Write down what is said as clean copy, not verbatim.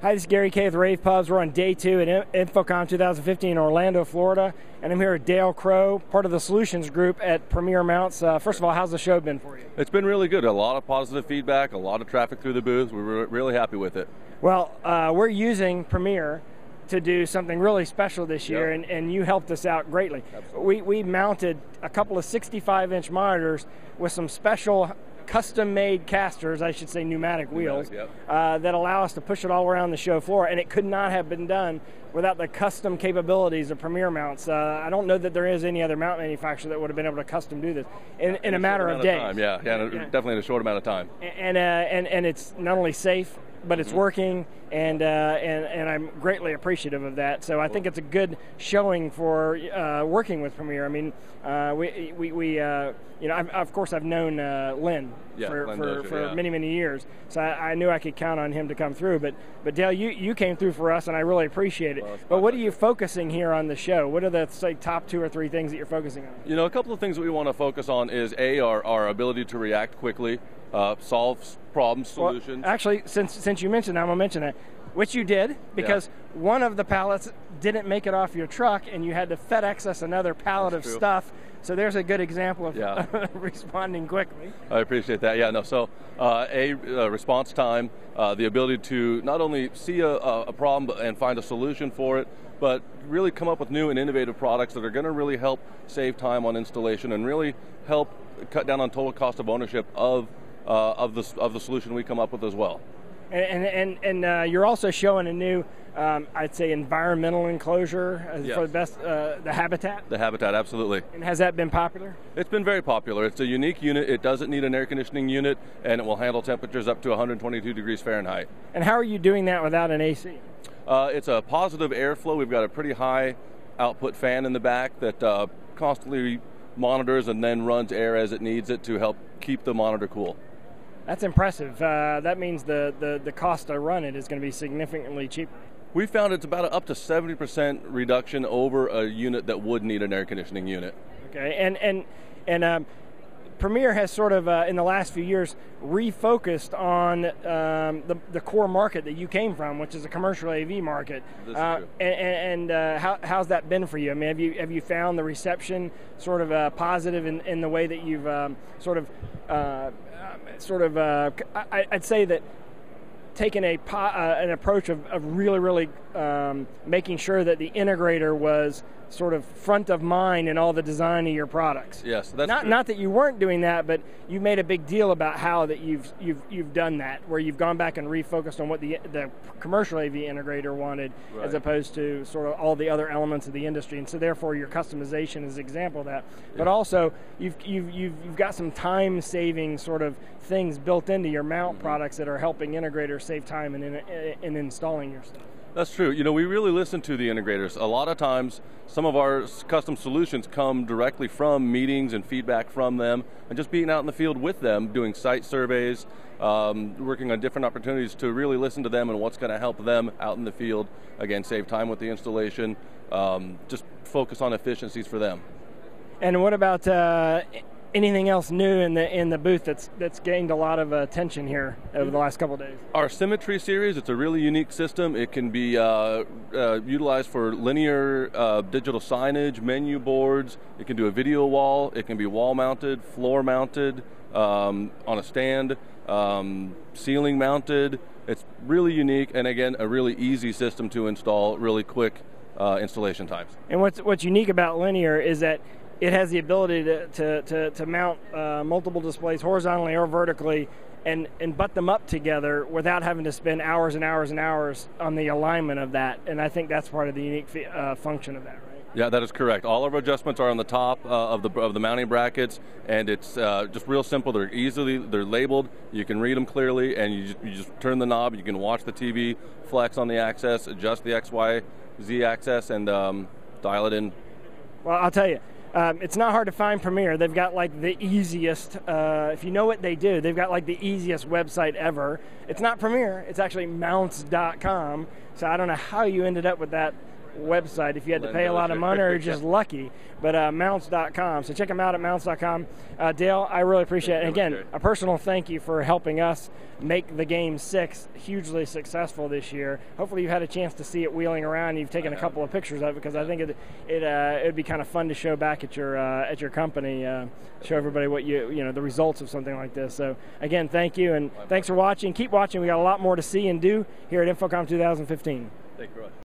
Hi, this is Gary Kayye with Rave Pubs. We're on day 2 at InfoComm 2015 in Orlando, Florida. And I'm here with Dale Crowe, part of the solutions group at Premier Mounts. First of all, how's the show been for you? It's been really good. A lot of positive feedback, a lot of traffic through the booth. We're really happy with it. Well, we're using Premier to do something really special this year, Yep. and you helped us out greatly. Absolutely. We mounted a couple of 65-inch monitors with some special custom-made casters, I should say pneumatic wheels, Yep. that allow us to push it all around the show floor, and it could not have been done without the custom capabilities of Premier Mounts. I don't know that there is any other mount manufacturer that would have been able to custom do this in a matter of days. Yeah, definitely in a short amount of time. And it's not only safe, but it's working, and I'm greatly appreciative of that. So I think it's a good showing for working with Premier. I mean, of course I've known Lynn for many years, so I knew I could count on him to come through. But Dale, you came through for us, and I really appreciate it. Well, but what are you focusing here on the show? What are the top 2 or 3 things that you're focusing on? A couple of things that we want to focus on is our ability to react quickly, solve problems, solutions. Well, actually, since you mentioned that, I'm going to mention that, which you did, because one of the pallets didn't make it off your truck, and you had to FedEx us another pallet of stuff. So there's a good example of responding quickly. I appreciate that. So response time, the ability to not only see a problem and find a solution for it, but really come up with new and innovative products that are going to really help save time on installation and really help cut down on total cost of ownership of the solution we come up with as well. And you're also showing a new, I'd say, environmental enclosure for the best, the Habitat? The Habitat, absolutely. And has that been popular? It's been very popular. It's a unique unit. It doesn't need an air conditioning unit, and it will handle temperatures up to 122 degrees Fahrenheit. And how are you doing that without an AC? It's a positive airflow. We've got a pretty high output fan in the back that constantly monitors and then runs air as it needs it to help keep the monitor cool. That's impressive. That means the cost to run it is going to be significantly cheaper. We found it's about up to 70% reduction over a unit that would need an air conditioning unit. Okay, and Premier has sort of, in the last few years, refocused on the core market that you came from, which is a commercial AV market. How's that been for you? I mean, have you found the reception sort of positive in the way that you've I'd say that taken an approach of really making sure that the integrator was sort of front of mind in all the design of your products. Yes, that's true. Not that you weren't doing that, but you made a big deal about how that you've done that, where you've gone back and refocused on what the commercial AV integrator wanted, as opposed to sort of all the other elements of the industry. And so therefore your customization is an example of that. But also you've got some time saving sort of things built into your mount products that are helping integrators save time in installing your stuff. That's true. We really listen to the integrators. A lot of times, some of our custom solutions come directly from meetings and feedback from them, and just being out in the field with them, doing site surveys, working on different opportunities to really listen to them and what's going to help them out in the field. Again, save time with the installation, just focus on efficiencies for them. And what about anything else new in the booth that's gained a lot of attention here over the last couple of days? Our Symmetry series, it's a really unique system. It can be utilized for linear digital signage, menu boards. It can do a video wall. It can be wall mounted, floor mounted, on a stand, ceiling mounted. It's really unique, and again, a really easy system to install, really quick installation times. And what's unique about linear is that it has the ability to mount multiple displays horizontally or vertically and butt them up together without having to spend hours and hours and hours on the alignment of that. And I think that's part of the unique function of that, right? Yeah, that is correct. All of our adjustments are on the top of the mounting brackets, and it's just real simple. They're labeled. You can read them clearly, and you just turn the knob. You can watch the TV, flex on the axis, adjust the X, Y, Z axis, and dial it in. Well, I'll tell you. It's not hard to find Premier. They've got like the easiest, if you know what they do, they've got like the easiest website ever. It's not Premier, it's actually mounts.com. So I don't know how you ended up with that website if you had to pay a lot of money or just lucky. But mounts.com. So check them out at mounts.com. Dale, I really appreciate it. And again, a personal thank you for helping us make the Game 6 hugely successtional this year. Hopefully you've had a chance to see it wheeling around and you've taken a couple of pictures of it, because I think it'd be kind of fun to show back at your company, show everybody what the results of something like this. So again, thank you, and thanks for watching. Keep watching. We got a lot more to see and do here at InfoComm 2015. Thank you, Roy.